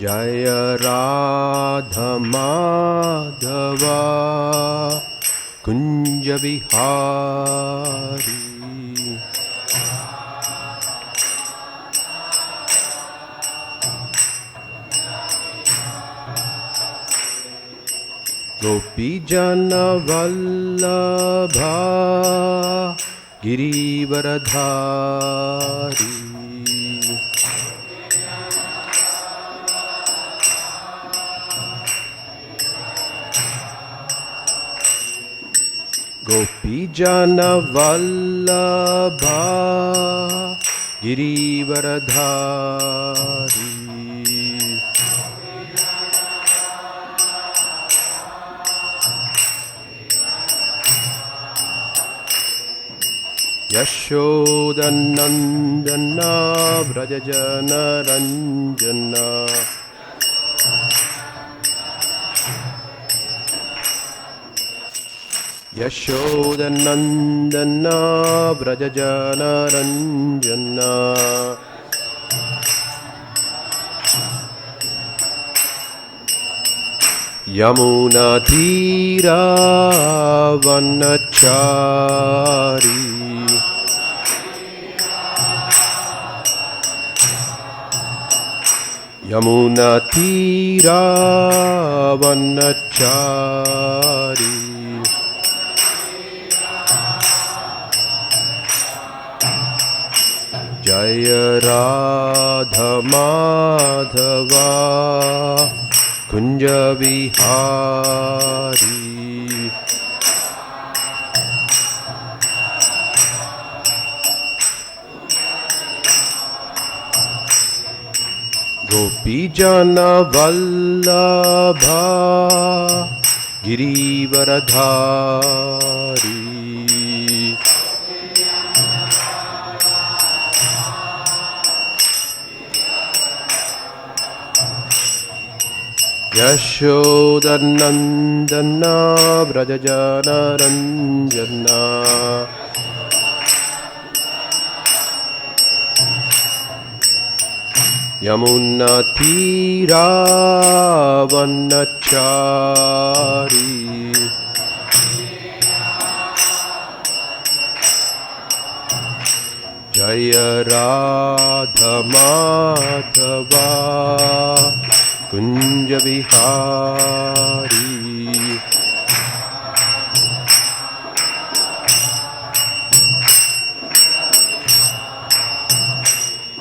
Jaya Radha Madhava Kunja Vihari. Gopijana Vallabha Girivaradhari. Gopijana Vallabha Girivaradhari. Yashodanandana Vrajajana Ranjana. Yashodanandana Vrajajana Ranjana. Yamuna Tira Vanachari. Yamuna Tira Vanachari. Jaya Radha Madhava Kunja Vihari. Gopijana Vallabha Girivaradhari. Yashodanandana Vrajajana Ranjana. Yamuna Tira Vanachari. Jaya Radha Madhava Kunja Vihari.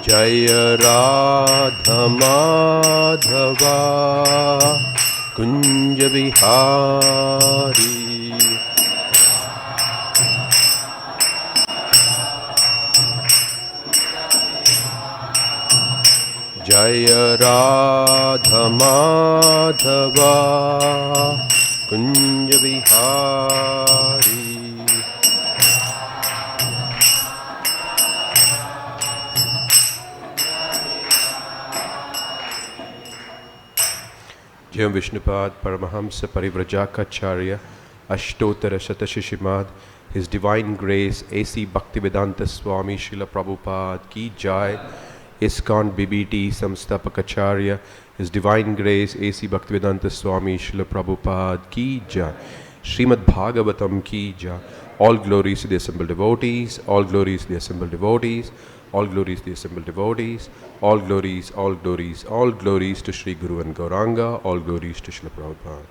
Jaya Radha Madhava Kunja Vihari. Jaya Radha Madhava Kunja Vihari. Jayam Vishnupad Paramahamsa Parivrajakacarya Ashtotara Shatashishimad. His Divine Grace A.C. Bhaktivedanta Swami Srila Prabhupada Ki Jai. ISKCON BBT Samstapakacharya. His Divine Grace A.C. Bhaktivedanta Swami Srila Prabhupada Ki Jai. Srimad Bhagavatam Ki Jai. All glories to the assembled devotees. All glories to the assembled devotees. All glories to the assembled devotees. All glories, all glories, all glories to Sri Guru and Gauranga. All glories to Srila Prabhupada.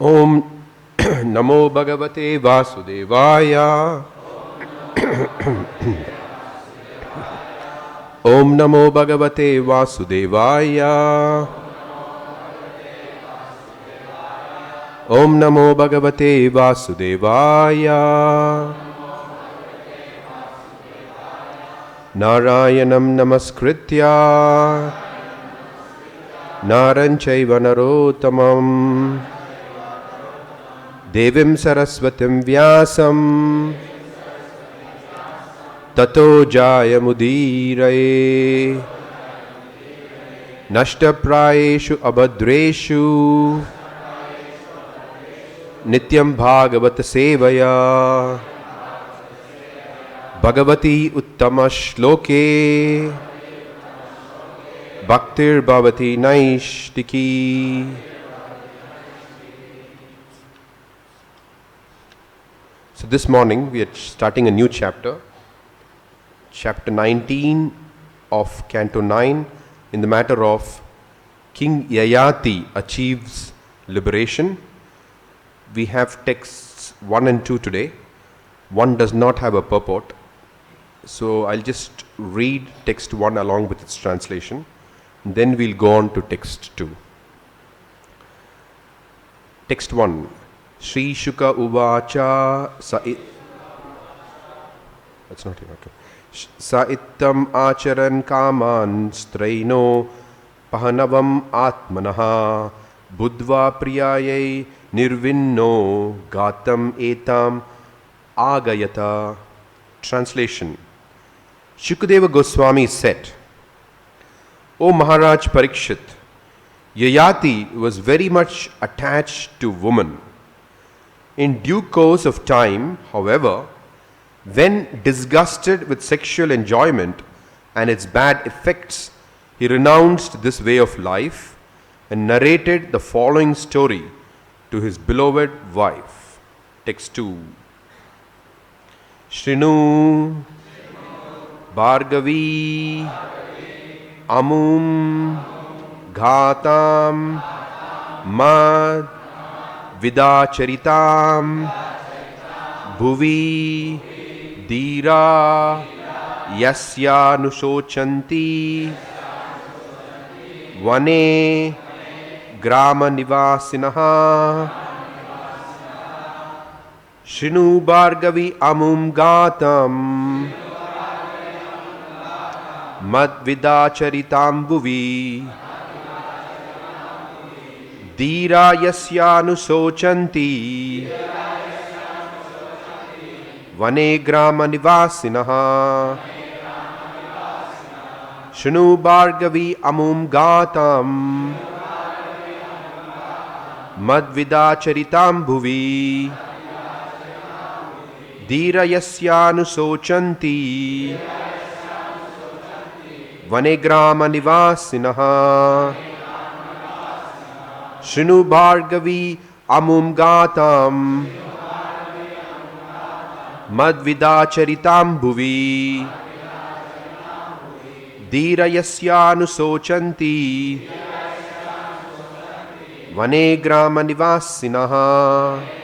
Om Namo Bhagavate Vasudevaya. Om Namo Bhagavate Vasudevaya. Om Namo Bhagavate Vasudevaya. Narayanam Namaskritya Naranchaiva Narottamam Devim Saraswatim Vyasam Tato Jaya Mudiraye Nashtaprayeshu Abhadreshu Nityam Bhagavata Sevaya Bhagavati Uttama Shloke Bhaktir Bhavati Naishtiki. So this morning we are starting a new chapter, chapter 19 of Canto 9, in the matter of King Yayati achieves liberation. We have texts 1 and 2 today. 1 does not have a purport. So I'll just read text 1 along with its translation. Then we'll go on to text 2. Text 1. Sri Shuka Uvacha That's not here, okay. Saittam acharan kaman straino pahanavam atmanaha budva priyayai nirvinno gatam etam agayata. Translation. Shukadeva Goswami said, O Maharaj Parikshit, Yayati was very much attached to woman. In due course of time, however, when disgusted with sexual enjoyment and its bad effects, he renounced this way of life and narrated the following story to his beloved wife. Text 2. Shrinu Bhargavi Amum Ghatam Mad Vidacharitam Bhuvi Dira Yasya Nushochanti Vane Grama Nivasinaha Shrinu Bhargavi Amum Gatam Madvidacharitam Bhuvi Dira Yasyanu Sochanti Vane Grama Nivasinaha Shrinu Bhargavi Amum Gatam Madvidacharitam Bhuvi Dira Yasyanu Sochanti Vane Grama Nivasinaha Shrinu Bhargavi Amum Gatam Madvidacharitam Bhuvi Dira Yasyanu Sochanti Vane Grama Nivasinaha.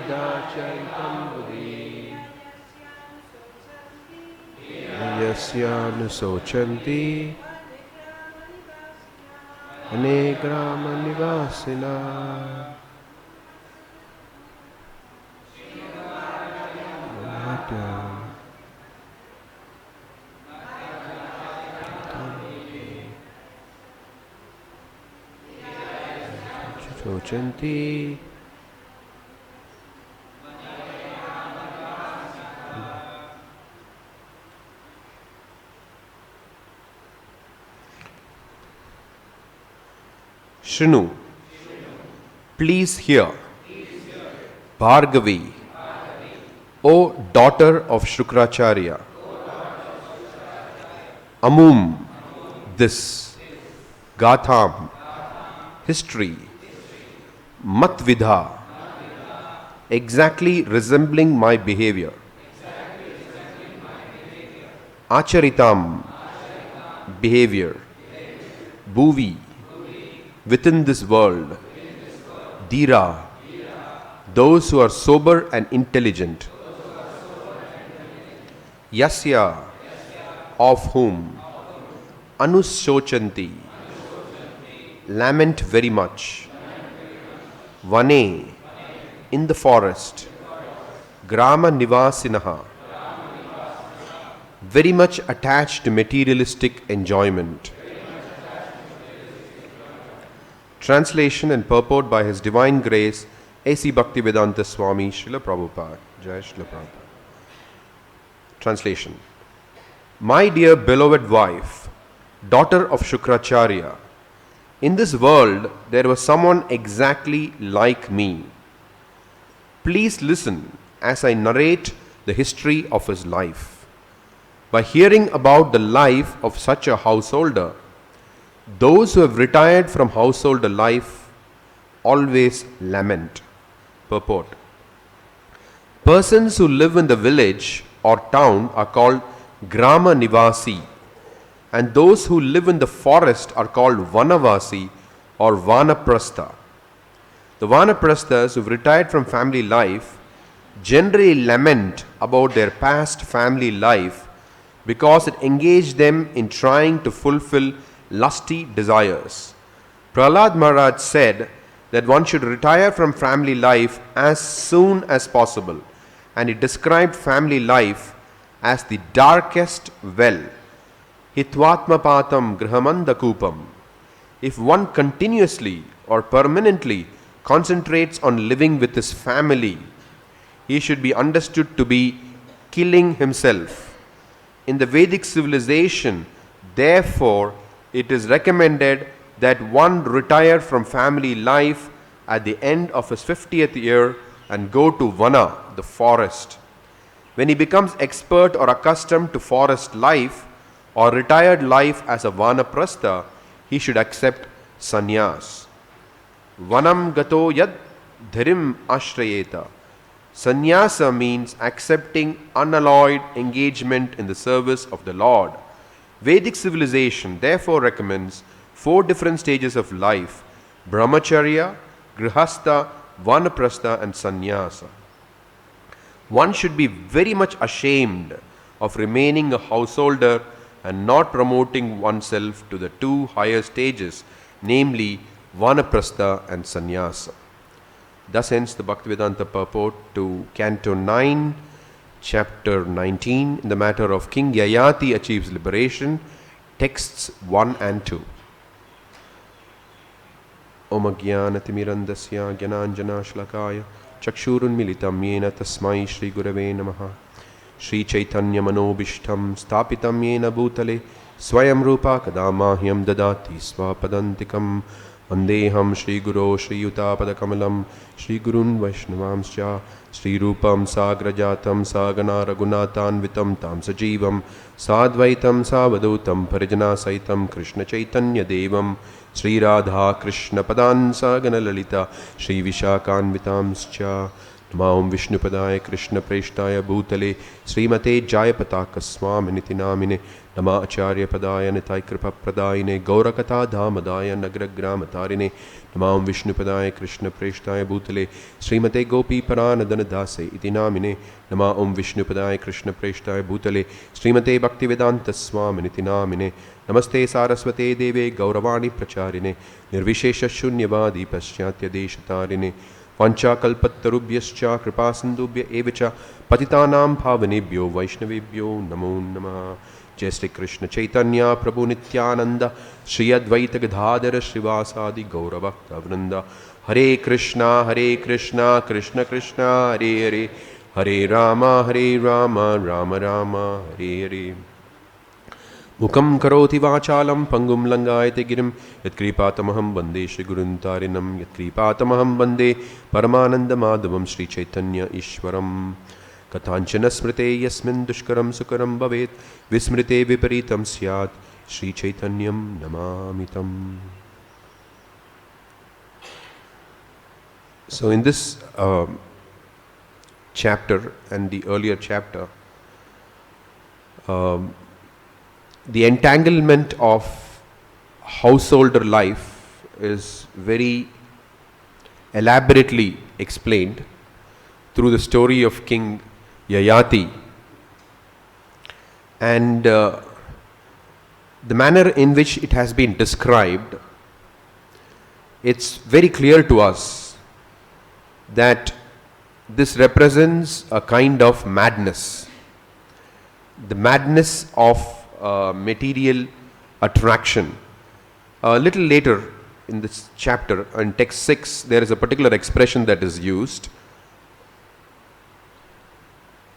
Yadacharitam Buddhi Yasyanusochanti Anegrama Nivasina Sochanti Shrinu, please hear. Bhargavi, O daughter of Shukracharya. Amum, this. Gatham, history. Matvidha, exactly resembling my behavior. Acharitam, behavior. Bhuvi, within this world. Dhira, those who are sober and intelligent. Yasya, of whom. Anushochanti, lament very much. Vane, in the forest. Grama nivasinaha, very much attached to materialistic enjoyment. Translation and purport by His Divine Grace, A.C. Bhaktivedanta Swami Srila Prabhupada. Jai Srila Prabhupada. Translation. My dear beloved wife, daughter of Shukracharya, in this world there was someone exactly like me. Please listen as I narrate the history of his life. By hearing about the life of such a householder, those who have retired from householder life always lament. Purport. Persons who live in the village or town are called Grama Nivasi, and those who live in the forest are called Vanavasi or Vanaprastha. The Vanaprasthas who have retired from family life generally lament about their past family life because it engaged them in trying to fulfill lusty desires. Prahlad Maharaj said that one should retire from family life as soon as possible, and he described family life as the darkest well. Hitvatmapatam grihamandakupam. If one continuously or permanently concentrates on living with his family, he should be understood to be killing himself. In the Vedic civilization, therefore, it is recommended that one retire from family life at the end of his 50th year and go to Vana, the forest. When he becomes expert or accustomed to forest life or retired life as a Vanaprastha, he should accept sannyas. Vanam gato yad dhirim ashrayeta. Sannyasa means accepting unalloyed engagement in the service of the Lord. Vedic civilization therefore recommends 4 different stages of life: brahmacharya, grihastha, vanaprastha and sannyasa. One should be very much ashamed of remaining a householder and not promoting oneself to the 2 higher stages, namely vanaprastha and sannyasa. Thus ends the Bhaktivedanta purport to Canto 9, Chapter 19, in the matter of King Yayati achieves liberation, texts 1 and 2. Om Ajnanatimirandasya Jnananjana Shlakaya Chakshurunmilitam Yena Tasmai Shri Gurave Namaha. Shri Chaitanya Manobishtam Stapitam Yena Bhutale Swayam Rupa Kadamahyam Dadati Swapadantikam. Vandeham Shri Guru Shri Yuta Kamalam Shri Gurun Vaishnavamscha Shri Rupam Sagrajatam Sagana Raghunatan Vitam Tam Sajivam Sadvaitam Savadutam Parijana Saitam Krishna Chaitanya Devam Shri Radha Krishna Padan Sagana Lalita Shri Vishakan Vitamscha Namo Om Vishnupadaya Krishna Preshtaya Bhutale Srimate Jayapataka Swaminiti Namine Nama Acharya Padaya Nitai Kripa Pradayine Gaurakata Dhamadaya Nagragramatarine Nama Om Vishnupadaya Krishna Preshtaya Bhutale Srimate Gopi Paranadana Dase Iti Namine Nama Om Vishnupadaya Krishna Preshtaya Bhutale Srimate Bhaktivedanta Swaminiti Namine Namaste Saraswate Deve Gauravani Pracharine Nirvishesha Shunyavadi Paschatya Deshatarine Vancha kalpattarubhyascha kripasindubhya evacha patitanam bhavanebhyo vaishnavebhyo namo namaha. Jai Shri Krishna Caitanya Prabhu Nityananda Shri Advaita Gadadhara Srivasadi Gauravakta Vrinda. Hare Krishna Krishna Krishna Hare Hare Hare Rama Rama Rama Hare Hare. Mukam karoti vachalam pangum langayate girim yatkripatamaham vande Shri Gurun Tarinam yatkripatamaham vande Paramananda Madhavam Shri Chaitanya Ishwaram Katanchana smrite yasmin dushkaram sukaram bhavet vismrite viparitam syat Shri Chaitanyam namamitam. So in this chapter and the earlier chapter, the entanglement of householder life is very elaborately explained through the story of King Yayati, and the manner in which it has been described. It's very clear to us that this represents a kind of madness, the madness of material attraction. A little later in this chapter, in text 6, there is a particular expression that is used,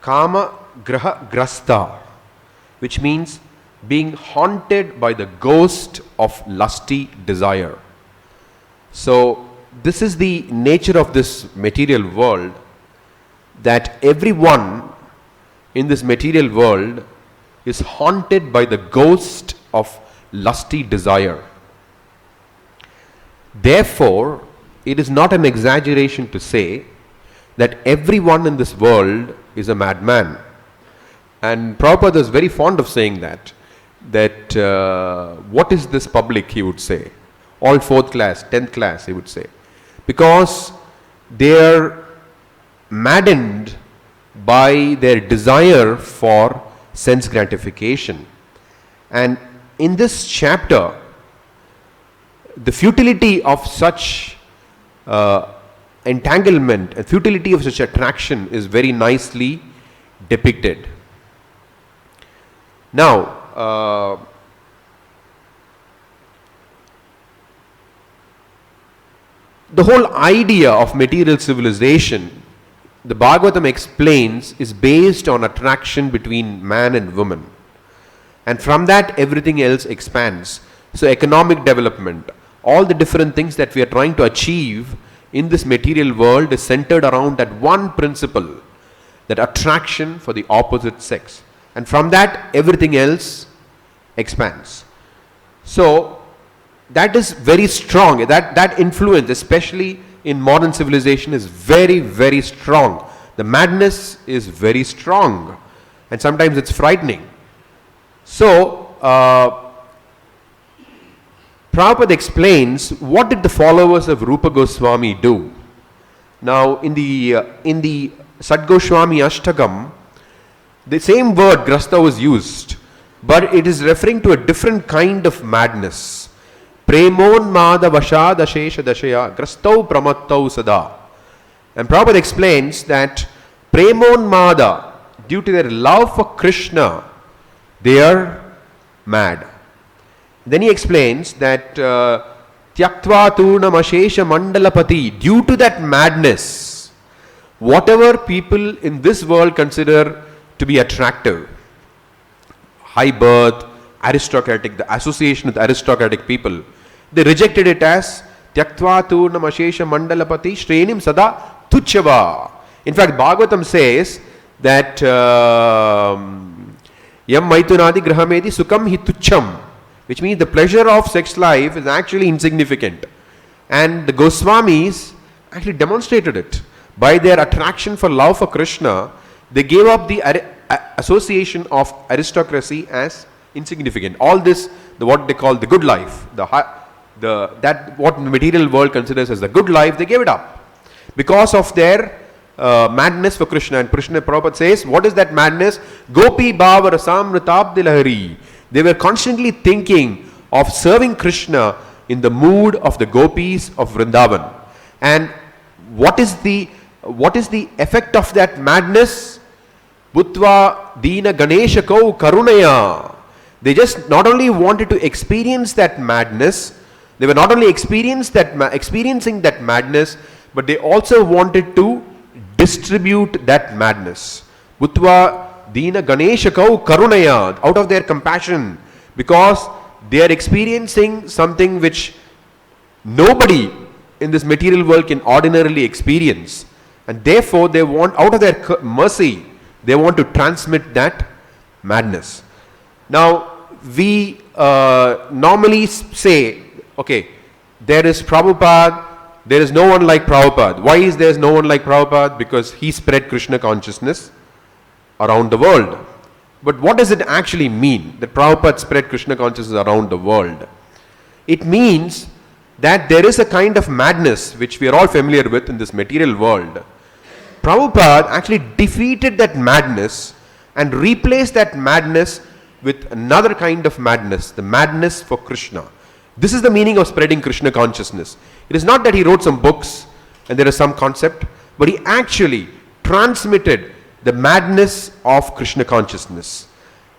Kama Graha Grasta, which means being haunted by the ghost of lusty desire. So this is the nature of this material world, that everyone in this material world is haunted by the ghost of lusty desire. Therefore, it is not an exaggeration to say that everyone in this world is a madman. And Prabhupada is very fond of saying that what is this public, he would say. All 4th class, 10th class, he would say. Because they are maddened by their desire for sense gratification. And in this chapter, the futility of such entanglement and futility of such attraction is very nicely depicted. Now, the whole idea of material civilization, the Bhagavatam explains, is based on attraction between man and woman. And from that, everything else expands. So economic development, all the different things that we are trying to achieve in this material world is centered around that one principle, that attraction for the opposite sex. And from that, everything else expands. So that is very strong. That influence, especially in modern civilization, is very, very strong. The madness is very strong, and sometimes it's frightening. So, Prabhupada explains, what did the followers of Rupa Goswami do? Now, in the Sadgoswami Ashtakam, the same word grasta was used, but it is referring to a different kind of madness. Premonmada vashadashesha dashaya grastau pramattau sada. And Prabhupada explains that premonmada, due to their love for Krishna, they are mad. Then he explains that tyaktva turnam ashesha mandalapati, due to that madness, whatever people in this world consider to be attractive, high birth, aristocratic, the association with aristocratic people, they rejected it as tyaktva turnam ashesha mandalapati shrenim sada tuchava. In fact, Bhagavatam says that yam maitunadi grahamedi sukam hi tucham, which means the pleasure of sex life is actually insignificant. And the Goswamis actually demonstrated it By their attraction for love for Krishna, they gave up the association of aristocracy as insignificant. All this, what they call the good life, that what the material world considers as the good life, they gave it up because of their madness for Krishna. And Krishna Prabhupada says, what is that madness? Gopi bhava rasamritabdi lahari. They were constantly thinking of serving Krishna in the mood of the gopis of Vrindavan. And what is the effect of that madness? Bhutva dina ganeshako karunaya. They just not only wanted to experience that madness, they were not only experiencing that madness, but they also wanted to distribute that madness. Bhutva dina ganeshako karunaya, out of their compassion, because they are experiencing something which nobody in this material world can ordinarily experience, and therefore they want, out of their mercy, they want to transmit that madness. Now we normally say, okay, there is Prabhupada, there is no one like Prabhupada. Why is there no one like Prabhupada? Because he spread Krishna consciousness around the world. But what does it actually mean that Prabhupada spread Krishna consciousness around the world? It means that there is a kind of madness which we are all familiar with in this material world. Prabhupada actually defeated that madness and replaced that madness with another kind of madness, the madness for Krishna. This is the meaning of spreading Krishna consciousness. It is not that he wrote some books and there is some concept, but he actually transmitted the madness of Krishna consciousness.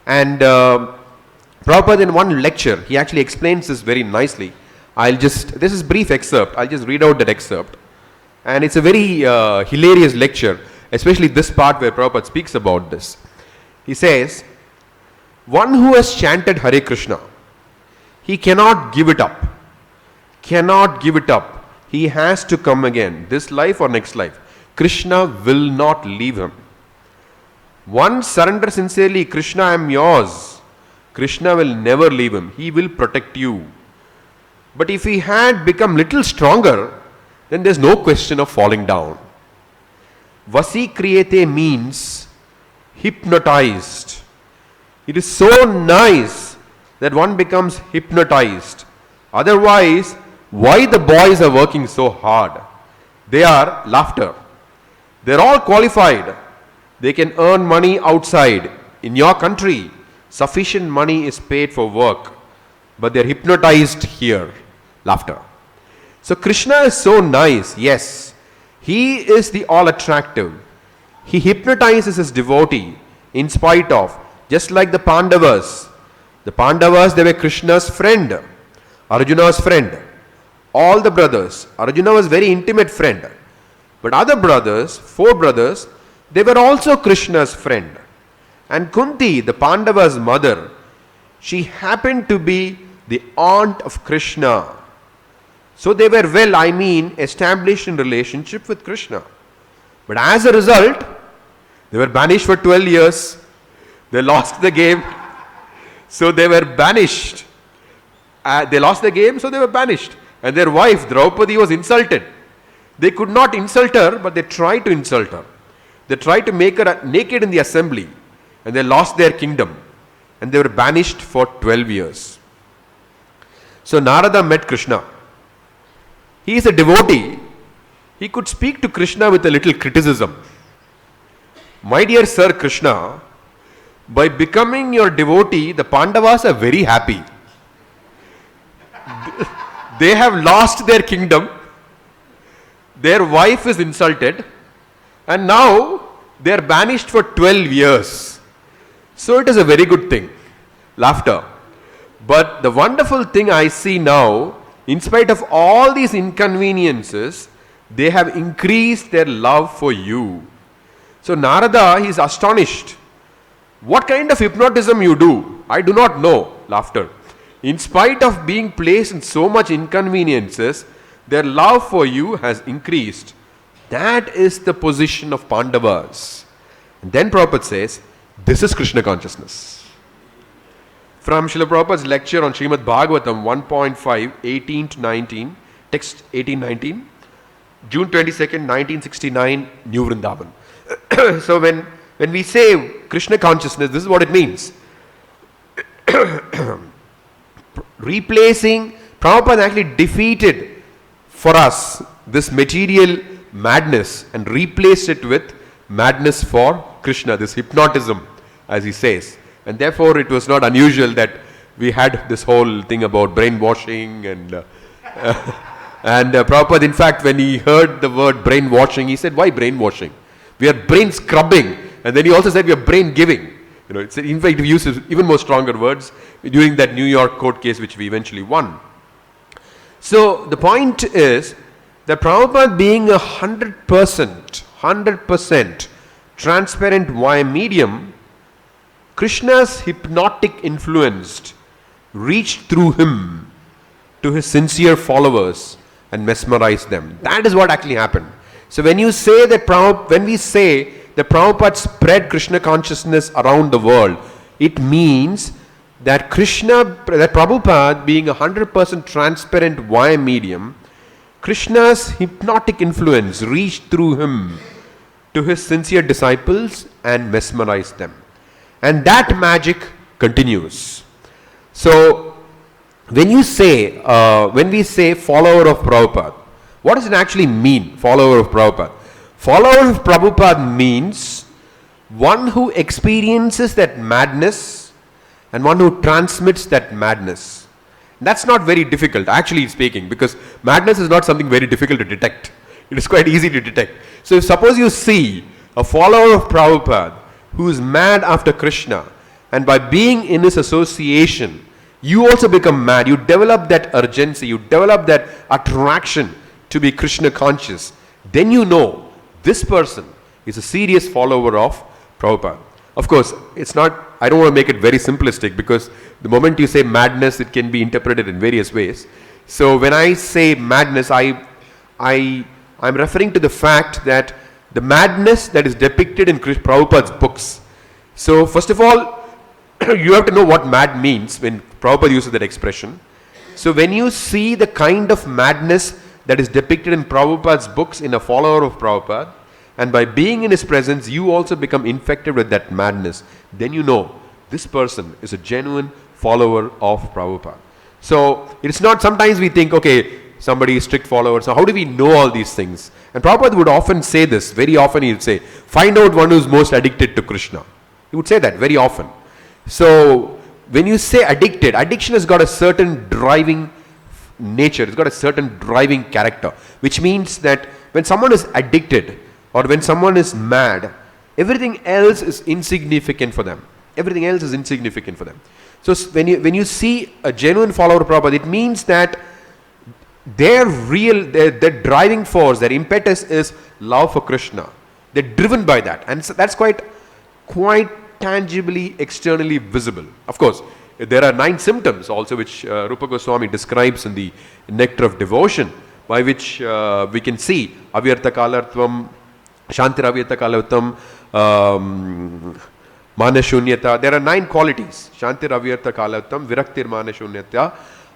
And Prabhupada in one lecture, he actually explains this very nicely. This is brief excerpt, I'll just read out that excerpt. And it's a very hilarious lecture, especially this part where Prabhupada speaks about this. He says, one who has chanted Hare Krishna, he cannot give it up. Cannot give it up. He has to come again, this life or next life. Krishna will not leave him. One surrender sincerely, Krishna, I am yours. Krishna will never leave him. He will protect you. But if he had become little stronger, then there's no question of falling down. Vasi kriyate means hypnotized. It is so nice that one becomes hypnotized. Otherwise, why the boys are working so hard? They are laughter. They're all qualified. They can earn money outside. In your country, sufficient money is paid for work, but they're hypnotized here. Laughter. So Krishna is so nice. Yes, he is the all attractive. He hypnotizes his devotee in spite of, just like the Pandavas. The Pandavas, they were Krishna's friend, Arjuna's friend. All the brothers. Arjuna was very intimate friend. But other brothers, 4 brothers, they were also Krishna's friend. And Kunti, the Pandava's mother, she happened to be the aunt of Krishna. So they were established in relationship with Krishna. But as a result, they were banished for 12 years. They lost the game. So they were banished. They lost the game, so they were banished. And their wife, Draupadi, was insulted. They could not insult her, but they tried to insult her. They tried to make her naked in the assembly. And they lost their kingdom. And they were banished for 12 years. So Narada met Krishna. He is a devotee. He could speak to Krishna with a little criticism. My dear Sir Krishna, by becoming your devotee, the Pandavas are very happy. They have lost their kingdom. Their wife is insulted. And now they are banished for 12 years. So it is a very good thing. Laughter. But the wonderful thing I see now, in spite of all these inconveniences, they have increased their love for you. So Narada, he is astonished. What kind of hypnotism you do? I do not know. Laughter. In spite of being placed in so much inconveniences, their love for you has increased. That is the position of Pandavas. And then Prabhupada says, this is Krishna consciousness. From Srila Prabhupada's lecture on Srimad Bhagavatam 1.5, 18 to 19, text 18-19. June 22nd, 1969, New Vrindavan. So when we say Krishna consciousness, this is what it means. Replacing, Prabhupada actually defeated for us this material madness and replaced it with madness for Krishna, this hypnotism, as he says. And therefore it was not unusual that we had this whole thing about brainwashing and Prabhupada, in fact, when he heard the word brainwashing, he said, why brainwashing? We are brain scrubbing. And then he also said we are brain giving. You know, it's, in fact, he uses even more stronger words during that New York court case which we eventually won. So the point is that Prabhupada being 100% transparent via medium, Krishna's hypnotic influence reached through him to his sincere followers and mesmerized them. That is what actually happened. So when you say that when we say that Prabhupada spread Krishna consciousness around the world, it means that Prabhupada being 100% transparent via medium, Krishna's hypnotic influence reached through him to his sincere disciples and mesmerized them. And that magic continues. So when we say follower of Prabhupada, what does it actually mean, follower of Prabhupada? Follower of Prabhupada means one who experiences that madness and one who transmits that madness. That's not very difficult, actually speaking, because madness is not something very difficult to detect. It is quite easy to detect. So if suppose you see a follower of Prabhupada who is mad after Krishna, and by being in his association, you also become mad. You develop that urgency, you develop that attraction to be Krishna conscious. Then you know this person is a serious follower of Prabhupada. Of course, it's not, I don't want to make it very simplistic, because the moment you say madness, it can be interpreted in various ways. So when I say madness, I'm referring to the fact that the madness that is depicted in Prabhupada's books. So first of all, you have to know what mad means when Prabhupada uses that expression. So when you see the kind of madness that is depicted in Prabhupada's books in a follower of Prabhupada, and by being in his presence, you also become infected with that madness, then you know this person is a genuine follower of Prabhupada. So it's not, sometimes we think, okay, somebody is strict follower, so how do we know all these things? And Prabhupada would often say this, very often he would say, find out one who is most addicted to Krishna. He would say that very often. So when you say addicted, addiction has got a certain driving nature, it's got a certain driving character, which means that when someone is addicted or when someone is mad, everything else is insignificant for them. Everything else is insignificant for them. So when you see a genuine follower of Prabhupada, it means that their driving force, their impetus is love for Krishna. They're driven by that, and so that's quite tangibly, externally visible. Of course, there are 9 symptoms also which Rupa Goswami describes in the Nectar of Devotion, by which we can see avyartha kalartvam, shantiravyartha kalartvam, manashunyata. There are 9 qualities: shantiravyartha kalartvam, viraktir manashunyata,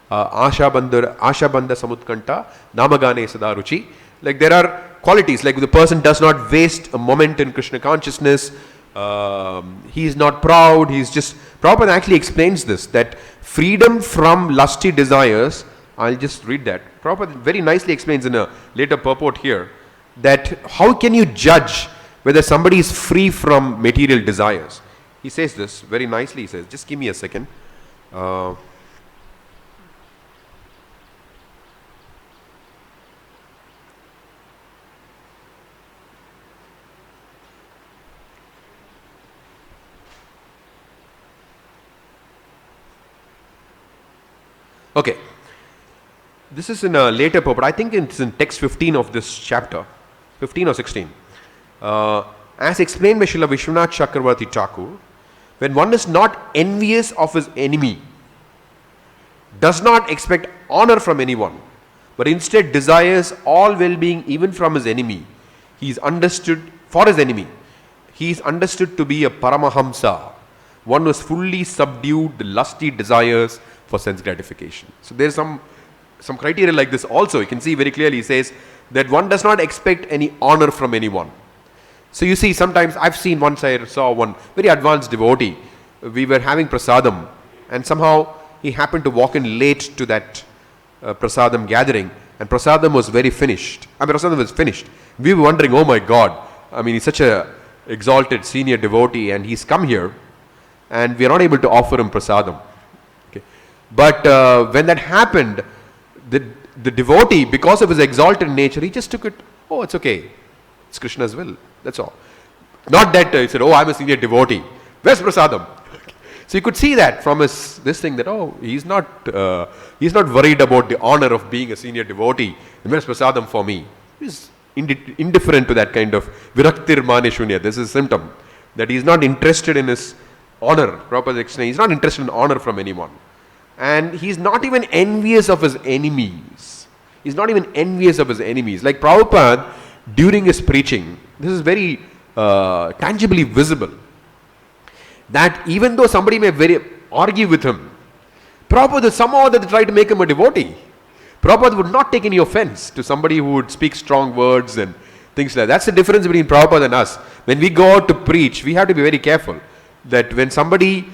ashabandha samutkanta, namagane sadaruchi. Like there are qualities, like the person does not waste a moment in Krishna consciousness. He is not proud, he is just, Prabhupada actually explains this, that freedom from lusty desires, I'll just read that. Prabhupada very nicely explains in a later purport here, that how can you judge whether somebody is free from material desires? He says this very nicely, he says, just give me a second. Okay, this is in a later purport. I think it's in text 15 of this chapter, 15 or 16. As explained by Srila Vishwanath Chakravarti Thakur, when one is not envious of his enemy, does not expect honor from anyone, but instead desires all well-being even from his enemy, he is understood for his enemy. He is understood to be a Paramahamsa, one who has fully subdued the lusty desires for sense gratification. So there is some criteria like this also. You can see very clearly, he says, that one does not expect any honor from anyone. So you see, sometimes I saw one very advanced devotee. We were having prasadam, and somehow he happened to walk in late to that prasadam gathering, and prasadam was finished. Prasadam was finished. We were wondering, oh my God, he's such a exalted senior devotee, and he's come here, and we are not able to offer him prasadam. Okay. But when that happened, the devotee, because of his exalted nature, he just took it, oh, it's okay. It's Krishna's will. That's all. Not that he said, oh, I'm a senior devotee. Where's prasadam? So you could see that from this thing that, oh, he's not worried about the honor of being a senior devotee. Where's prasadam for me? He's indifferent to that kind of viraktir mane shunya. This is a symptom that he's not interested in his honor. Prabhupada explained, he's not interested in honor from anyone. And he's not even envious of his enemies. He's not even envious of his enemies. Like Prabhupada, during his preaching, this is very tangibly visible, that even though somebody may argue with him, Prabhupada somehow they try to make him a devotee. Prabhupada would not take any offense to somebody who would speak strong words and things like that. That's the difference between Prabhupada and us. When we go out to preach, we have to be very careful that when somebody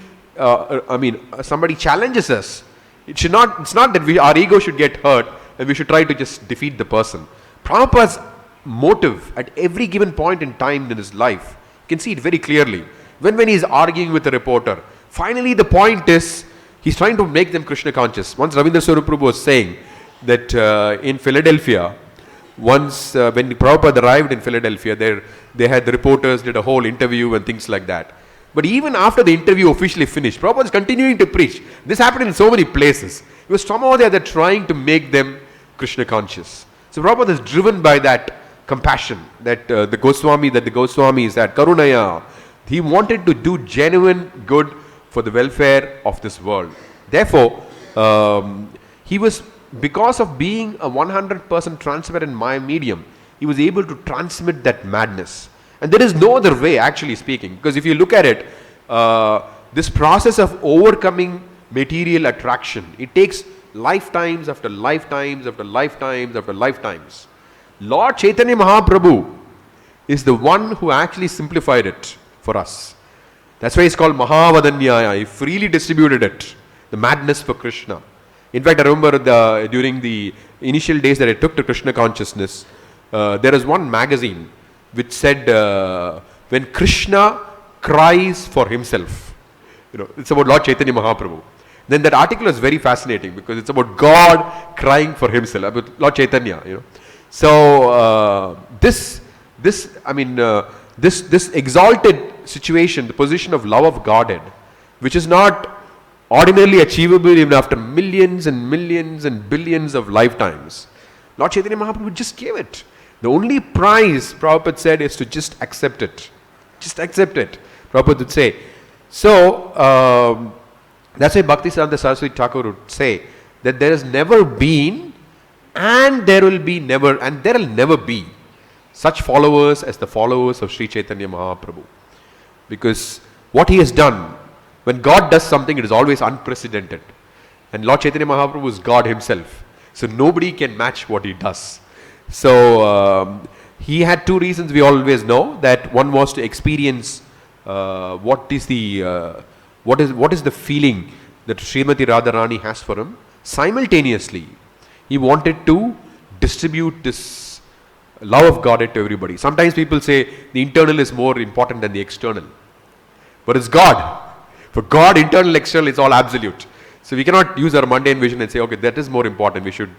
challenges us, it's not that our ego should get hurt and we should try to just defeat the person. Prabhupada's motive at every given point in time in his life, you can see it very clearly. When he's arguing with a reporter, finally the point is, he's trying to make them Krishna conscious. Once Ravindra Swarup Prabhu was saying that in Philadelphia, once when Prabhupada arrived in Philadelphia, they had the reporters did a whole interview and things like that. But even after the interview officially finished, Prabhupada is continuing to preach. This happened in so many places. It was somehow they're trying to make them Krishna conscious. So Prabhupada is driven by that compassion, that the Goswamis, that Karunaya. He wanted to do genuine good for the welfare of this world. Therefore, he was, because of being a 100% transparent Maya medium, he was able to transmit that madness. And there is no other way, actually speaking, because if you look at it, this process of overcoming material attraction, it takes lifetimes after lifetimes after lifetimes after lifetimes. Lord Chaitanya Mahaprabhu is the one who actually simplified it for us. That's why it's called Mahavadanyaya. He freely distributed it, the madness for Krishna. In fact, I remember during the initial days that I took to Krishna consciousness, there is one magazine which said, when Krishna cries for himself. It's about Lord Chaitanya Mahaprabhu. Then that article is very fascinating because it's about God crying for himself, about Lord Chaitanya. So this exalted situation, the position of love of Godhead, which is not ordinarily achievable even after millions and millions and billions of lifetimes, Lord Chaitanya Mahaprabhu just gave it. The only prize, Prabhupada said, is to just accept it. Just accept it, Prabhupada would say. So, that's why Bhaktisiddhanta Saraswati Thakur would say that there has never been and there will never be such followers as the followers of Sri Chaitanya Mahaprabhu. Because what he has done, when God does something, it is always unprecedented. And Lord Chaitanya Mahaprabhu is God himself. So nobody can match what he does. So he had two reasons we always know. That one was to experience what is the feeling that Srimati Radharani has for him. Simultaneously, he wanted to distribute this love of God to everybody. Sometimes people say the internal is more important than the external. But it's God. For God, internal, external, it's all absolute. So we cannot use our mundane vision and say, okay, that is more important. We should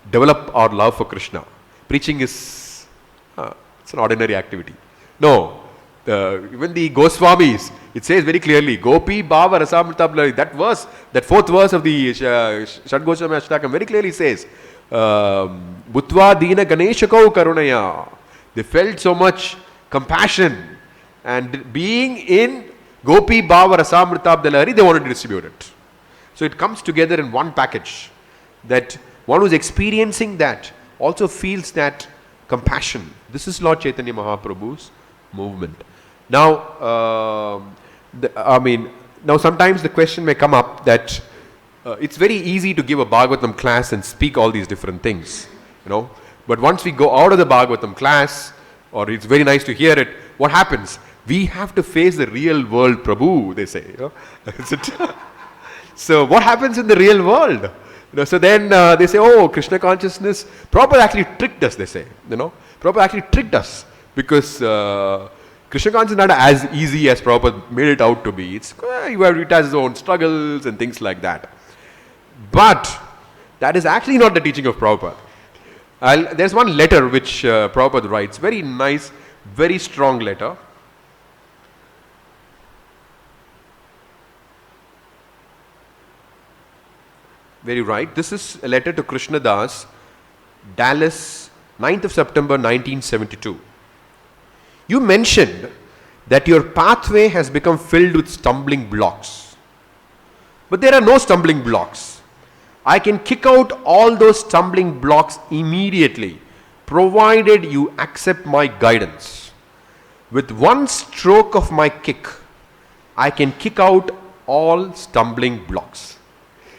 develop our love for Krishna. Preaching is, it's an ordinary activity. No. Even the Goswamis, it says very clearly, Gopi Bhava Rasamrita, that verse, that fourth verse of the Shad Goswami Ashtakam very clearly says, Bhutva Dina Ganeshakau Karunaya. They felt so much compassion, and being in Gopi Bhava Rasamrita Abdalari, they wanted to distribute it. So it comes together in one package, that one who is experiencing that also feels that compassion. This is Lord Chaitanya Mahaprabhu's movement. Now, now sometimes the question may come up that it's very easy to give a Bhagavatam class and speak all these different things, But once we go out of the Bhagavatam class, or it's very nice to hear it, what happens? We have to face the real world, Prabhu, they say. So what happens in the real world? So then they say, oh, Krishna consciousness, Prabhupada actually tricked us, they say. Prabhupada actually tricked us because Krishna consciousness is not as easy as Prabhupada made it out to be. It has its own struggles and things like that. But that is actually not the teaching of Prabhupada. There's one letter which Prabhupada writes, very nice, very strong letter. Very right. This is a letter to Krishna Das, Dallas, 9th of September 1972. You mentioned that your pathway has become filled with stumbling blocks. But there are no stumbling blocks. I can kick out all those stumbling blocks immediately, provided you accept my guidance. With one stroke of my kick, I can kick out all stumbling blocks.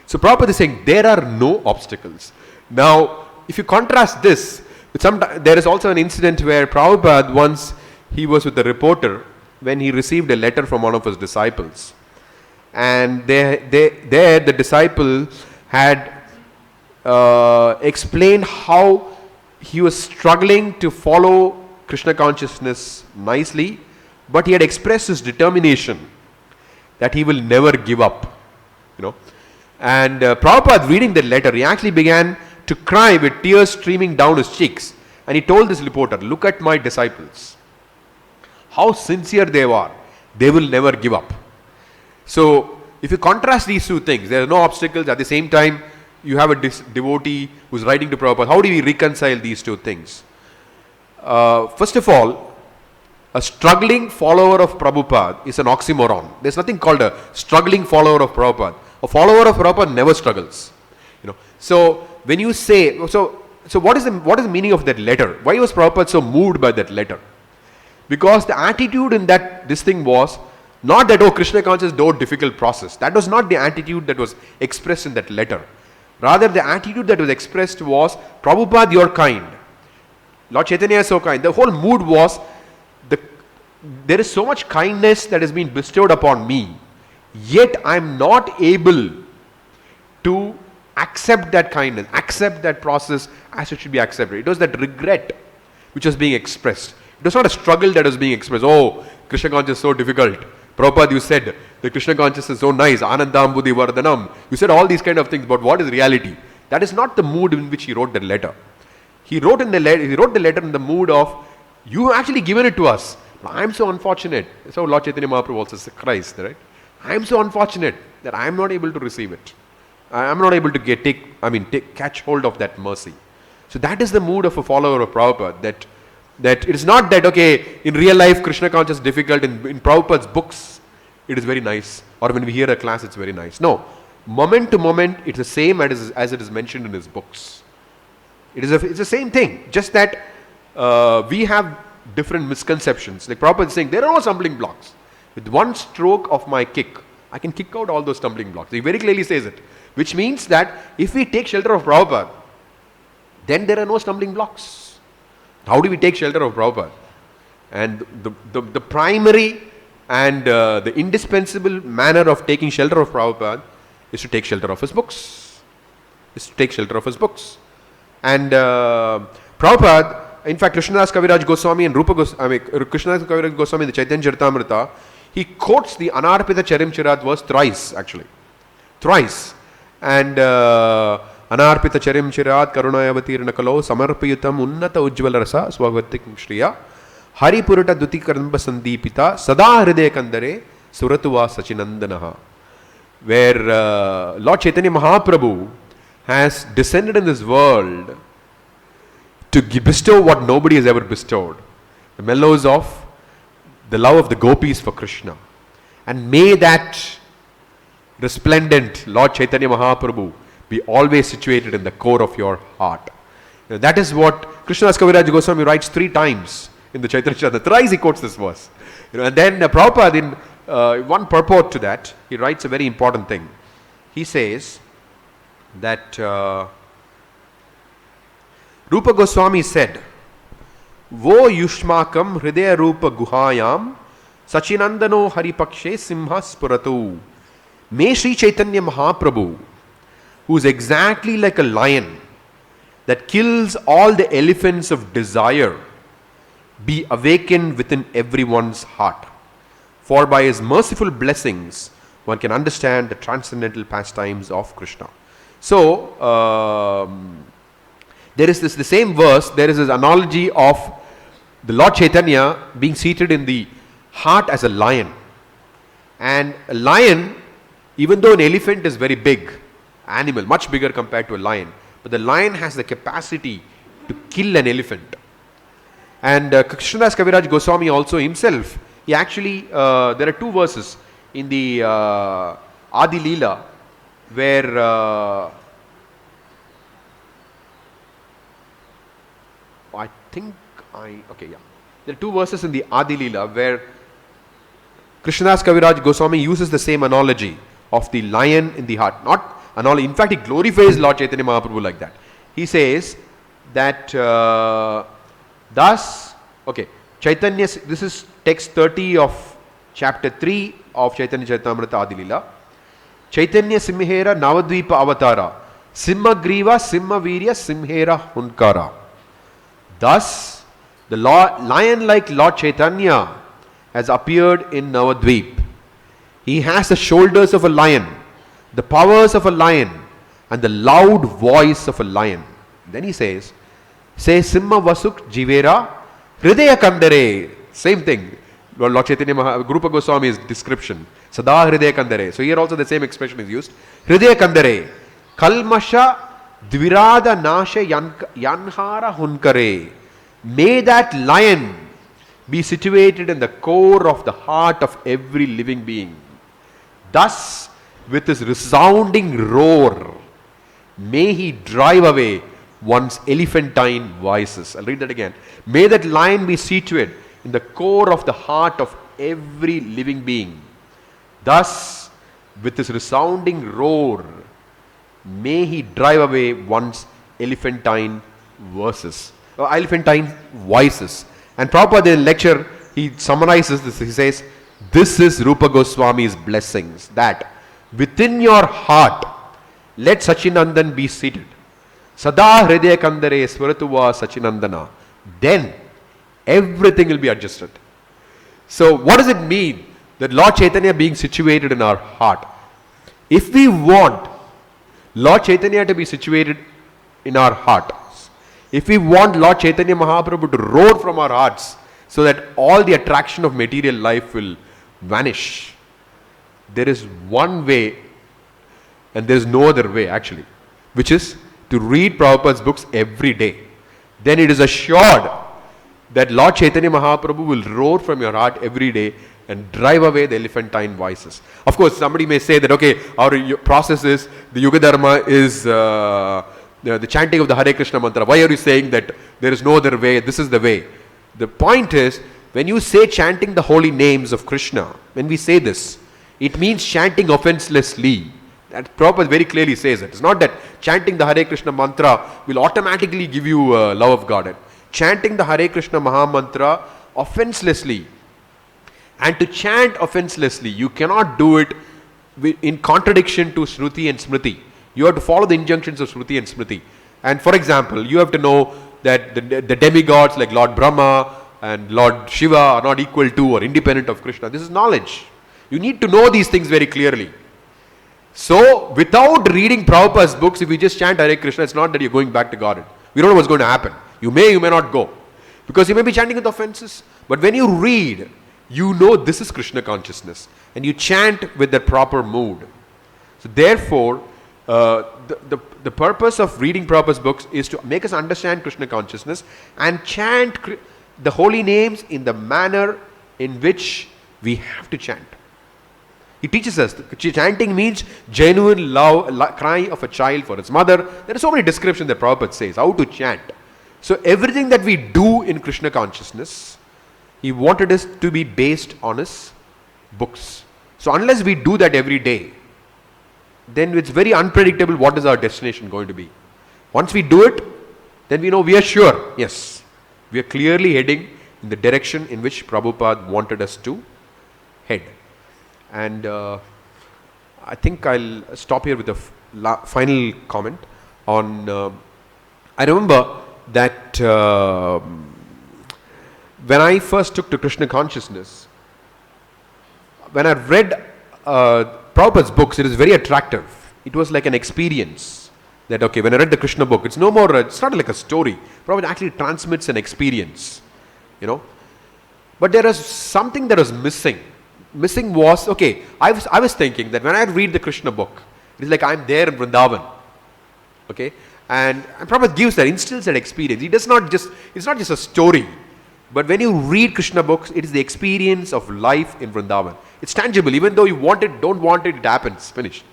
So Prabhupada is saying there are no obstacles. Now, if you contrast this, there is also an incident where Prabhupada, once he was with a reporter when he received a letter from one of his disciples. And there the disciple had explained how he was struggling to follow Krishna consciousness nicely, but he had expressed his determination that he will never give up. And Prabhupada, reading the letter, he actually began to cry with tears streaming down his cheeks. And he told this reporter, look at my disciples. How sincere they are. They will never give up. So, if you contrast these two things, there are no obstacles. At the same time, you have a devotee who's writing to Prabhupada. How do we reconcile these two things? First of all, a struggling follower of Prabhupada is an oxymoron. There's nothing called a struggling follower of Prabhupada. A follower of Prabhupada never struggles. So when you say, so what is the meaning of that letter? Why was Prabhupada so moved by that letter? Because the attitude in this thing was not that, oh, Krishna consciousness, no difficult process. That was not the attitude that was expressed in that letter. Rather, the attitude that was expressed was, Prabhupada, you're kind. Lord Chaitanya is so kind. The whole mood was, there is so much kindness that has been bestowed upon me. Yet I am not able to accept that kindness, accept that process as it should be accepted. It was that regret which was being expressed. It was not a struggle that was being expressed. Oh, Krishna consciousness is so difficult. Prabhupada, you said the Krishna consciousness is so nice. Anandam Buddhi Vardhanam. You said all these kind of things, but what is reality? That is not the mood in which he wrote the letter. He wrote the letter in the mood of, you have actually given it to us. I am so unfortunate. So Lord Chaitanya Mahaprabhu also says, Christ, right? I am so unfortunate that I am not able to receive it. I am not able to catch hold of that mercy. So that is the mood of a follower of Prabhupada. That it is not that, okay, in real life Krishna consciousness is difficult. In Prabhupada's books, it is very nice. Or when we hear a class, it's very nice. No. Moment to moment, it's the same as it is mentioned in his books. It's the same thing. Just that we have different misconceptions. Like Prabhupada is saying, there are no stumbling blocks. With one stroke of my kick, I can kick out all those stumbling blocks. He very clearly says it. Which means that if we take shelter of Prabhupada, then there are no stumbling blocks. How do we take shelter of Prabhupada? And the primary and the indispensable manner of taking shelter of Prabhupada is to take shelter of his books. And Prabhupada, in fact, Krishnadas Kaviraj Goswami and Krishnadas Kaviraj Goswami in the Chaitanya Charitamrita, he quotes the Anarpita Charim Chirat verse thrice. And Anarpita Charim Chirat Karunayavatirna Kalo Samarpayutam Unnata Ujjvala Rasa Swagatik Shriya Hari Purata Duti Karamba Sandipita Sada Hriday Kandare Suratuva Sachinandanaha, where Lord Chaitanya Mahaprabhu has descended in this world to bestow what nobody has ever bestowed. The mellows of the love of the gopis for Krishna. And may that resplendent Lord Chaitanya Mahaprabhu be always situated in the core of your heart. That is what Krishnadas Kaviraj Goswami writes 3 times in the Chaitanya Charitamrita. Thrice he quotes this verse. And then Prabhupada, in one purport to that, he writes a very important thing. He says that Rupa Goswami said, Vo yushmakam hridaya rupa guhayam sachinandano haripakshe simha spuratu. May Sri Chaitanya Mahaprabhu, who is exactly like a lion that kills all the elephants of desire, be awakened within everyone's heart. For by his merciful blessings, one can understand the transcendental pastimes of Krishna. So, there is the same verse, there is this analogy of the Lord Chaitanya being seated in the heart as a lion. And a lion, even though an elephant is very big animal, much bigger compared to a lion, but the lion has the capacity to kill an elephant. And Krishnadas Kaviraj Goswami also himself, he actually, there are two verses in the Adi Leela where there are two verses in the Adi Leela where Krishnadas Kaviraj Goswami uses the same analogy of the lion in the heart. Not analogy, in fact he glorifies Lord Chaitanya Mahaprabhu like that. He says that Chaitanya, this is text 30 of chapter 3 of Chaitanya Charitamrita Adi Leela. Chaitanya Simhera Navadvipa Avatara Simha Griva Simha Virya Simhera Hunkara. Thus, the lion-like Lord Chaitanya has appeared in Navadvip. He has the shoulders of a lion, the powers of a lion, and the loud voice of a lion. Then he says, Simha Vasuk Jivera Hridaya Kandare. Same thing. Lord Chaitanya Rupa Goswami's description. Sada Hridaya Kandare. So here also the same expression is used. Hridaya Kandare. Kalmasha Dvirada Nasha Yanhara Hunkare. May that lion be situated in the core of the heart of every living being. Thus, with his resounding roar, may he drive away one's elephantine vices. I'll read that again. May that lion be situated in the core of the heart of every living being. Thus, with his resounding roar, may he drive away one's elephantine vices. And Prabhupada in lecture, he summarizes this. He says, this is Rupa Goswami's blessings, that within your heart, let Sachinandan be seated. Sada Hridaya Kandare Swaratuva Sachinandana. Then everything will be adjusted. So what does it mean that Lord Chaitanya being situated in our heart? If we want Lord Chaitanya to be situated in our heart, if we want Lord Chaitanya Mahaprabhu to roar from our hearts so that all the attraction of material life will vanish, there is one way and there is no other way actually, which is to read Prabhupada's books every day. Then it is assured that Lord Chaitanya Mahaprabhu will roar from your heart every day and drive away the elephantine vices. Of course, somebody may say that, okay, our process is, the Yuga Dharma is the chanting of the Hare Krishna mantra. Why are you saying that there is no other way? This is the way. The point is, when you say chanting the holy names of Krishna, when we say this, it means chanting offenselessly. That Prabhupada very clearly says it. It's not that chanting the Hare Krishna mantra will automatically give you love of God. Chanting the Hare Krishna Maha Mantra offenselessly. And to chant offenselessly, you cannot do it in contradiction to Shruti and Smriti. You have to follow the injunctions of Shruti and Smriti. And for example, you have to know that the demigods like Lord Brahma and Lord Shiva are not equal to or independent of Krishna. This is knowledge. You need to know these things very clearly. So, without reading Prabhupada's books, if you just chant Hare Krishna, it's not that you're going back to God. We don't know what's going to happen. You may not go. Because you may be chanting with offenses. But when you read, you know this is Krishna consciousness. And you chant with the proper mood. So therefore, the purpose of reading Prabhupada's books is to make us understand Krishna consciousness and chant the holy names in the manner in which we have to chant. He teaches us, chanting means genuine love, cry of a child for its mother. There are so many descriptions that Prabhupada says, how to chant. So everything that we do in Krishna consciousness, he wanted us to be based on his books. So unless we do that every day, then it's very unpredictable what is our destination going to be. Once we do it, then we know we are sure, yes, we are clearly heading in the direction in which Prabhupada wanted us to head. And I think I'll stop here with a final comment on, I remember that when I first took to Krishna consciousness, when I read Prabhupada's books, it is very attractive. It was like an experience. That, okay, when I read the Krishna book, it's no more, it's not like a story. Prabhupada actually transmits an experience, you know. But there is something that was missing. Missing was, okay, I was thinking that when I read the Krishna book, it's like I'm there in Vrindavan, okay. And Prabhupada gives that, instills that experience. He does not just, it's not just a story. But when you read Krishna books, it is the experience of life in Vrindavan. It's tangible, even though you want it, don't want it, it happens, finished.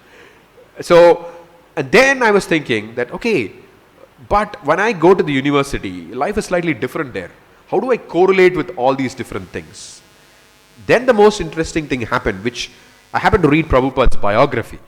So, and then I was thinking that, okay, but when I go to the university, life is slightly different there. How do I correlate with all these different things? Then the most interesting thing happened, which I happened to read Prabhupada's biography.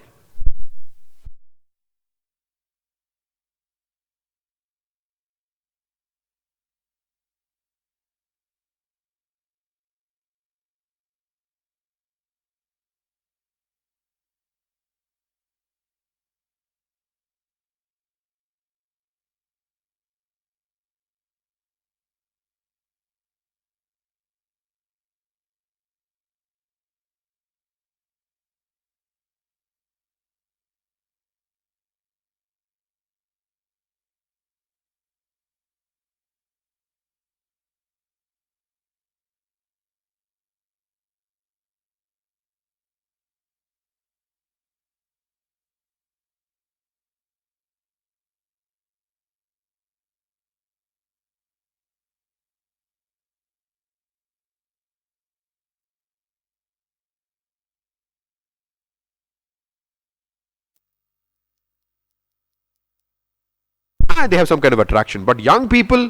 They have some kind of attraction. But young people,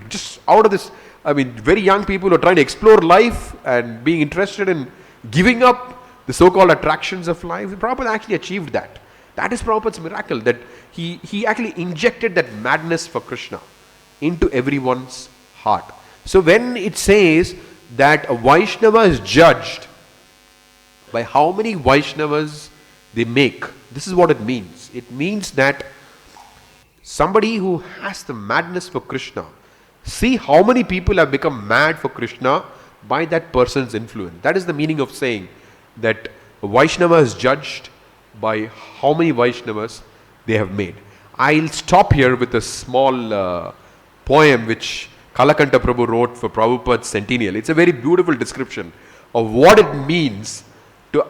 just out of this, very young people who are trying to explore life and being interested in giving up the so-called attractions of life, Prabhupada actually achieved that. That is Prabhupada's miracle, that he actually injected that madness for Krishna into everyone's heart. So when it says that a Vaishnava is judged by how many Vaishnavas they make, this is what it means. It means that somebody who has the madness for Krishna, see how many people have become mad for Krishna by that person's influence. That is the meaning of saying that a Vaishnava is judged by how many Vaishnavas they have made. I'll stop here with a small poem which Kalakanta Prabhu wrote for Prabhupada's centennial. It's a very beautiful description of what it means to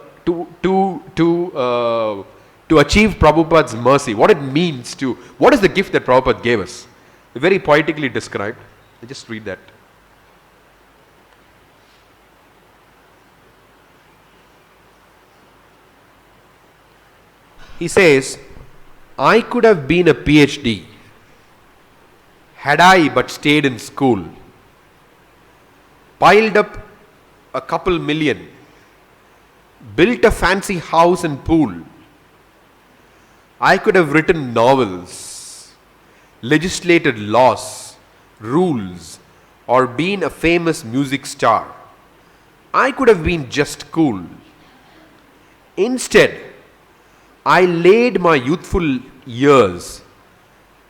achieve Prabhupada's mercy, what it means to, what is the gift that Prabhupada gave us. Very poetically described. I just read that. He says, I could have been a PhD had I but stayed in school, piled up a couple million, built a fancy house and pool. I could have written novels, legislated laws, rules, or been a famous music star. I could have been just cool. Instead, I laid my youthful years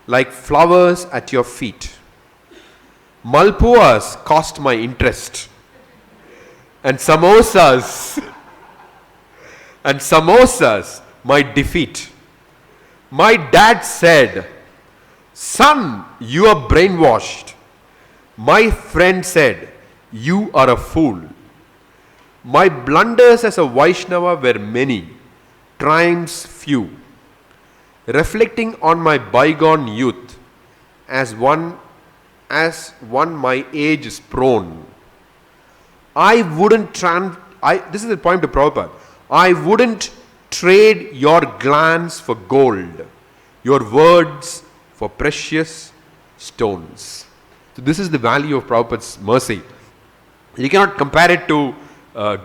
like flowers at your feet. Malpuas cost my interest, and samosas my defeat. My dad said, son, you are brainwashed. My friend said, you are a fool. My blunders as a Vaishnava were many, triumphs few. Reflecting on my bygone youth, as one my age is prone, this is the point to Prabhupada, I wouldn't trade your glance for gold, your words for precious stones. So this is the value of Prabhupada's mercy. You cannot compare it to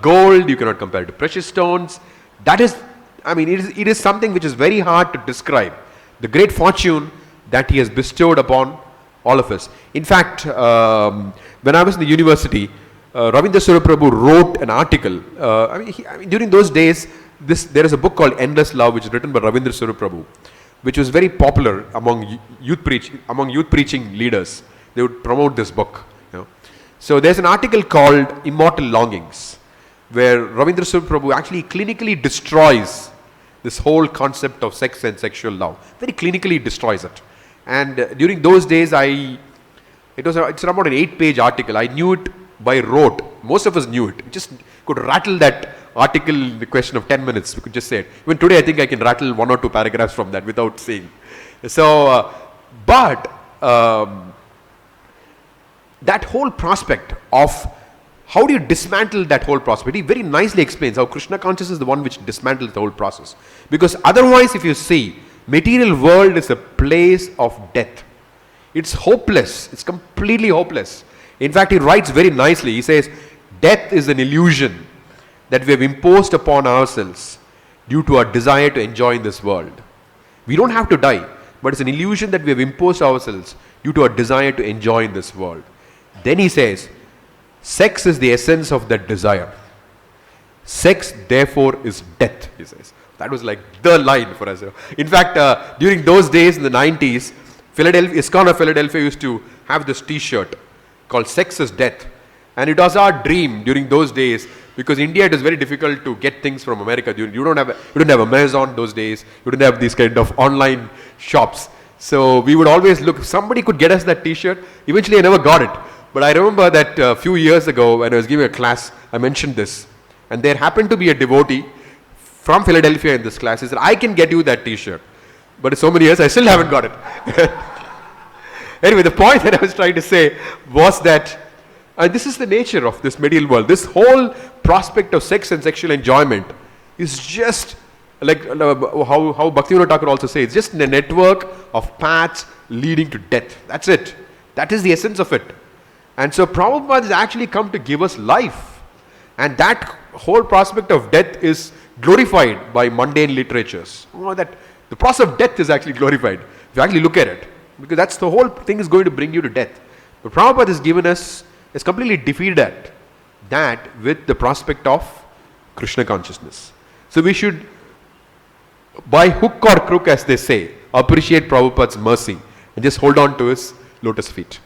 gold, you cannot compare it to precious stones. That is, it is something which is very hard to describe. The great fortune that He has bestowed upon all of us. In fact, when I was in the university, Ravindra Sura Prabhu wrote an article. During those days, there is a book called Endless Love, which is written by Ravindra Sura Prabhu, which was very popular among youth preaching leaders. They would promote this book. So there's an article called Immortal Longings, where Ravindra Sura Prabhu actually clinically destroys this whole concept of sex and sexual love. Very clinically destroys it. And during those days, it's about an 8-page article. I knew it by rote. Most of us knew it. We just could rattle that article in the question of 10 minutes. We could just say it. Even today, I think I can rattle 1 or 2 paragraphs from that without saying. So, that whole prospect of how do you dismantle that whole prospect? He very nicely explains how Krishna consciousness is the one which dismantles the whole process. Because otherwise, if you see, material world is a place of death. It's hopeless. It's completely hopeless. In fact, he writes very nicely. He says, death is an illusion that we have imposed upon ourselves due to our desire to enjoy in this world. We don't have to die, but it's an illusion that we have imposed ourselves due to our desire to enjoy in this world. Then he says, sex is the essence of that desire. Sex, therefore, is death, he says. That was like the line for us. In fact, during those days in the 90s, ISKCON of Philadelphia used to have this t-shirt called Sex is Death. And it was our dream during those days, because India, it was very difficult to get things from America. You don't have Amazon those days. You didn't have these kind of online shops. So we would always look, if somebody could get us that t-shirt. Eventually I never got it. But I remember that a few years ago when I was giving a class, I mentioned this. And there happened to be a devotee from Philadelphia in this class. He said, I can get you that t-shirt. But it's so many years, I still haven't got it. Anyway, the point that I was trying to say was that this is the nature of this material world. This whole prospect of sex and sexual enjoyment is just like how Bhaktivinoda Thakur also says, it's just a network of paths leading to death. That's it. That is the essence of it. And so Prabhupada has actually come to give us life. And that whole prospect of death is glorified by mundane literatures. That the process of death is actually glorified, if you actually look at it. Because that's the whole thing is going to bring you to death. But Prabhupada has given us, has completely defeated that with the prospect of Krishna consciousness. So we should, by hook or crook as they say, appreciate Prabhupada's mercy and just hold on to his lotus feet.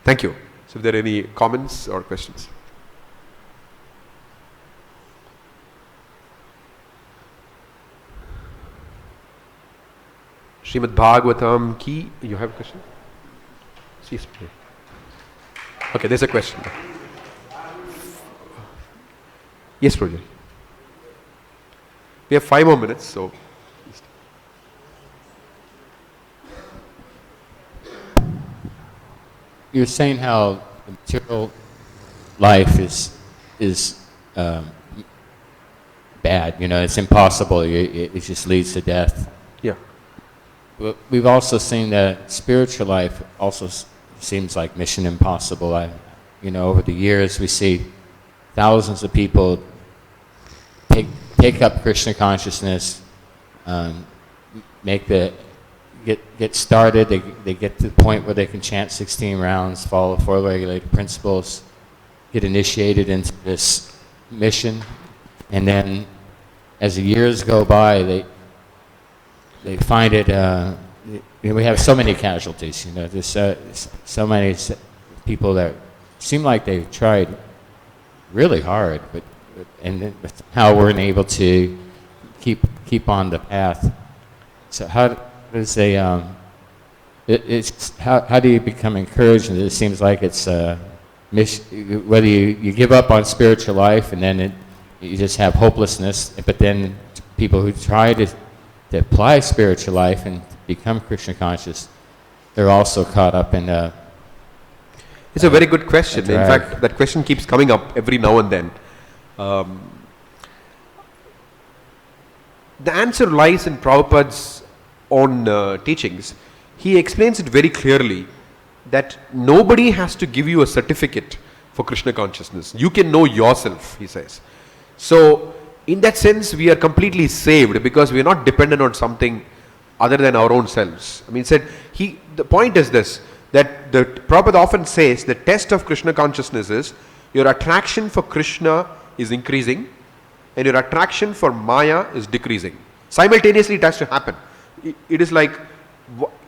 Thank you. So if there are any comments or questions. Srimad Bhagavatam ki, you have a question? Yes, please. Okay, there's a question. Yes, Project. We have 5 more minutes, so. You're saying how the material life is bad. It's impossible. It just leads to death. Yeah. But we've also seen that spiritual life also seems like mission impossible. Over the years we see thousands of people take up Krishna consciousness, get started. They get to the point where they can chant 16 rounds, follow 4 regulated principles, get initiated into this mission, and then as the years go by, they find it. We have so many casualties. There's so many people that seem like they've tried really hard, but how we're able to keep on the path. So how does how do you become encouraged? And it seems like it's whether you give up on spiritual life and then you just have hopelessness, but then people who try to apply spiritual life and become Krishna conscious, they're also caught up in it's a very good question. In fact, that question keeps coming up every now and then. The answer lies in Prabhupada's own teachings. He explains it very clearly that nobody has to give you a certificate for Krishna consciousness. You can know yourself, he says. So, in that sense, we are completely saved because we are not dependent on something other than our own selves. I mean, he said, the point is this, that the Prabhupada often says the test of Krishna consciousness is your attraction for Krishna is increasing and your attraction for Maya is decreasing. Simultaneously it has to happen. It is like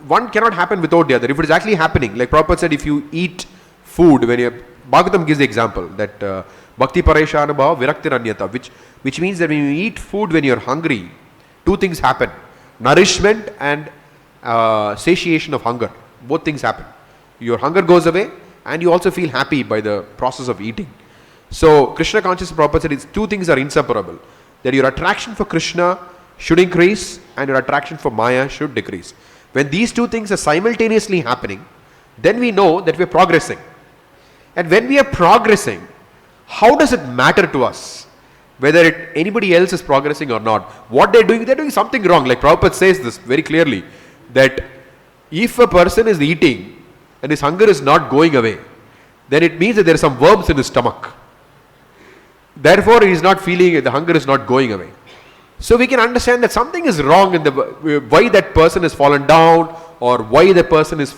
one cannot happen without the other. If it is actually happening, like Prabhupada said, if you eat food, when you, Bhagavatam gives the example that Bhakti Pareshana Bhava Viraktir Anyata, which means that when you eat food when you are hungry, two things happen: nourishment and satiation of hunger. Both things happen. Your hunger goes away and you also feel happy by the process of eating. So Krishna consciousness, Prabhupada said, it's two things are inseparable. That your attraction for Krishna should increase and your attraction for Maya should decrease. When these two things are simultaneously happening, then we know that we are progressing. And when we are progressing, how does it matter to us whether anybody else is progressing or not? What they're doing something wrong. Like Prabhupada says this very clearly, that if a person is eating and his hunger is not going away, then it means that there are some worms in his stomach. Therefore, he is not feeling, the hunger is not going away. So we can understand that something is wrong in why that person has fallen down, or why the person is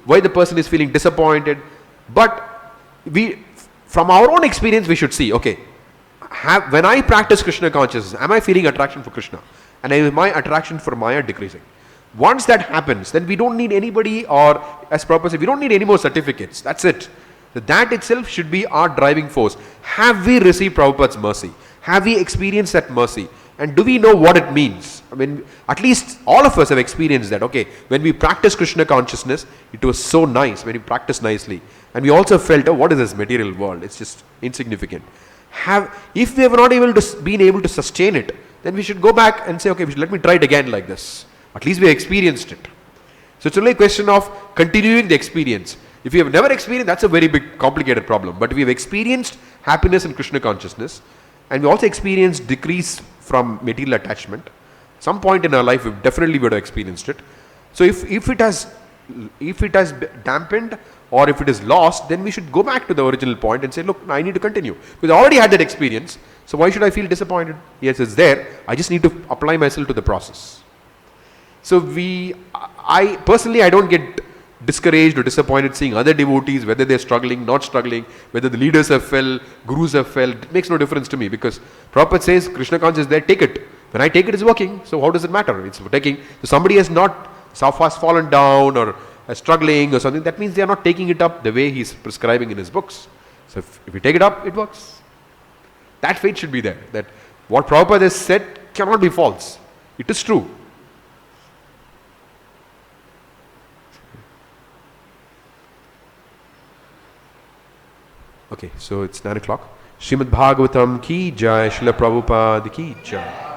why the person is feeling disappointed. But from our own experience, we should see, okay, when I practice Krishna consciousness, am I feeling attraction for Krishna? And is my attraction for Maya decreasing? Once that happens, then we don't need anybody, or as Prabhupada said, we don't need any more certificates. That's it. That itself should be our driving force. Have we received Prabhupada's mercy? Have we experienced that mercy? And do we know what it means? I mean, at least all of us have experienced that. Okay, when we practice Krishna consciousness, it was so nice when we practiced nicely. And we also felt, oh, what is this material world? It's just insignificant. If we have not been able to sustain it, then we should go back and say, okay, let me try it again like this. At least we experienced it. So it's only a question of continuing the experience. If you have never experienced, that's a very big, complicated problem. But we have experienced happiness in Krishna consciousness, and we also experienced decrease from material attachment. Some point in our life, we definitely would have experienced it. So if it has dampened or if it is lost, then we should go back to the original point and say, look, I need to continue. Because I already had that experience, so why should I feel disappointed? Yes, it's there. I just need to apply myself to the process. So I personally, I don't get discouraged or disappointed seeing other devotees, whether they're struggling, not struggling, whether the leaders have fell, gurus have fell. It makes no difference to me, because Prabhupada says Krishna consciousness is there, take it. When I take it, it's working. So how does it matter? It's taking. So somebody has not has fallen down or is struggling or something, that means they are not taking it up the way he's prescribing in his books. So if we take it up, it works. That faith should be there. That what Prabhupada has said cannot be false. It is true. Okay, so it's 9 o'clock. Srimad Bhagavatam ki jai, Srila Prabhupada ki jai.